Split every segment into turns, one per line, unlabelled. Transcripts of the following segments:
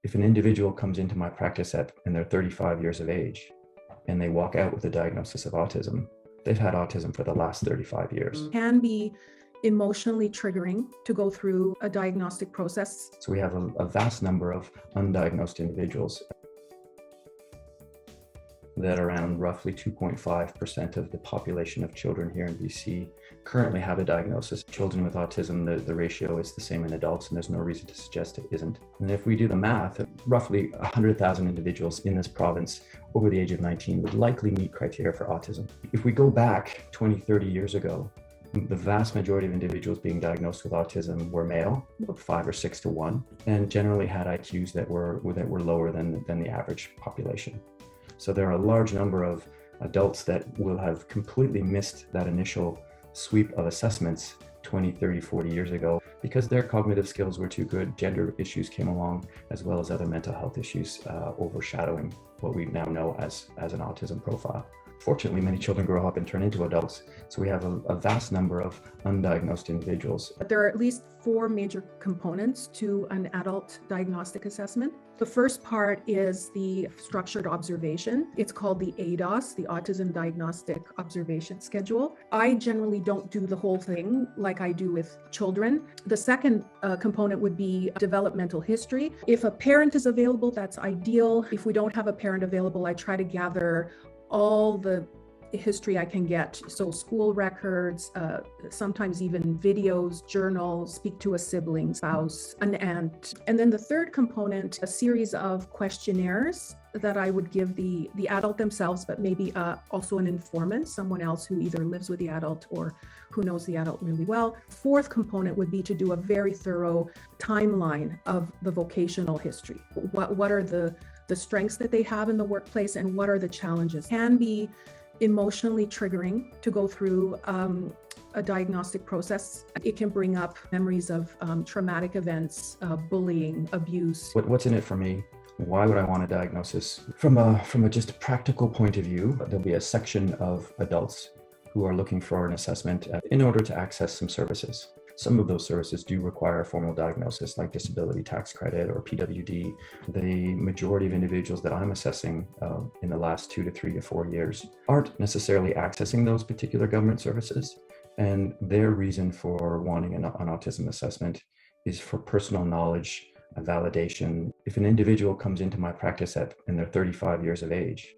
If an individual comes into my practice and they're 35 years of age and they walk out with a diagnosis of autism, they've had autism for the last 35 years.
It can be emotionally triggering to go through a diagnostic process.
So we have a vast number of undiagnosed individuals that around roughly 2.5% of the population of children here in BC currently have a diagnosis. Children with autism, the ratio is the same in adults, and there's no reason to suggest it isn't. And if we do the math, roughly 100,000 individuals in this province over the age of 19 would likely meet criteria for autism. If we go back 20, 30 years ago, the vast majority of individuals being diagnosed with autism were male, about 5 or 6 to 1, and generally had IQs that were lower than the average population. So there are a large number of adults that will have completely missed that initial sweep of assessments 20, 30, 40 years ago because their cognitive skills were too good. Gender issues came along, as well as other mental health issues overshadowing what we now know as an autism profile. Fortunately, many children grow up and turn into adults, so we have a vast number of undiagnosed individuals.
There are at least 4 major components to an adult diagnostic assessment. The first part is the structured observation. It's called the ADOS, the Autism Diagnostic Observation Schedule. I generally don't do the whole thing like I do with children. The second component would be developmental history. If a parent is available, that's ideal. If we don't have a parent available, I try to gather all the history I can get. So school records, sometimes even videos, journals, speak to a sibling, spouse, an aunt. And then the third component, a series of questionnaires that I would give the adult themselves, but maybe also an informant, someone else who either lives with the adult or who knows the adult really well. Fourth component would be to do a very thorough timeline of the vocational history. What are the strengths that they have in the workplace and what are the challenges? It can be emotionally triggering to go through a diagnostic process. It can bring up memories of traumatic events, bullying, abuse.
What's in it for me? Why would I want a diagnosis? From just a practical point of view, there'll be a section of adults who are looking for an assessment in order to access some services. Some of those services do require a formal diagnosis like disability tax credit or PWD. The majority of individuals that I'm assessing in the last 2 to 3 to 4 years aren't necessarily accessing those particular government services. And their reason for wanting an autism assessment is for personal knowledge, validation. If an individual comes into my practice and they're 35 years of age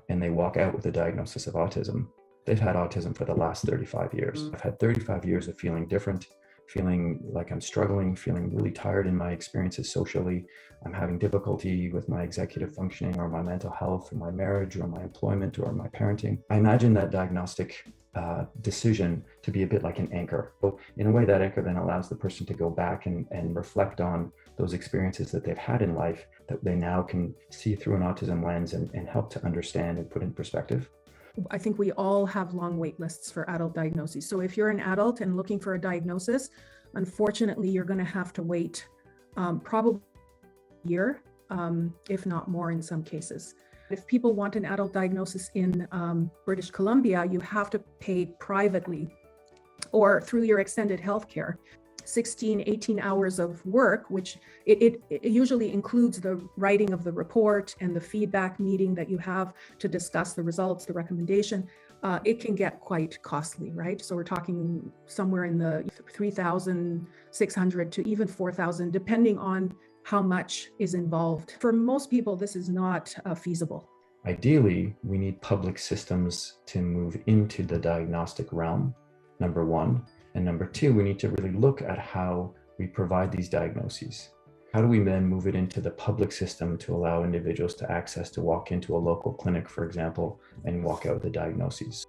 and they walk out with a diagnosis of autism, they've had autism for the last 35 years. I've had 35 years of feeling different, feeling like I'm struggling, feeling really tired in my experiences socially. I'm having difficulty with my executive functioning or my mental health or my marriage or my employment or my parenting. I imagine that diagnostic decision to be a bit like an anchor. So in a way, that anchor then allows the person to go back and reflect on those experiences that they've had in life that they now can see through an autism lens and help to understand and put in perspective.
I think we all have long wait lists for adult diagnoses. So if you're an adult and looking for a diagnosis, unfortunately, you're going to have to wait probably a year, if not more in some cases. If people want an adult diagnosis in British Columbia, you have to pay privately or through your extended healthcare. 16, 18 hours of work, which it usually includes the writing of the report and the feedback meeting that you have to discuss the results, the recommendation. It can get quite costly, right? So we're talking somewhere in the 3,600 to even 4,000, depending on how much is involved. For most people, this is not feasible.
Ideally, we need public systems to move into the diagnostic realm, number one. And number two, we need to really look at how we provide these diagnoses. How do we then move it into the public system to allow individuals to walk into a local clinic, for example, and walk out with the diagnoses?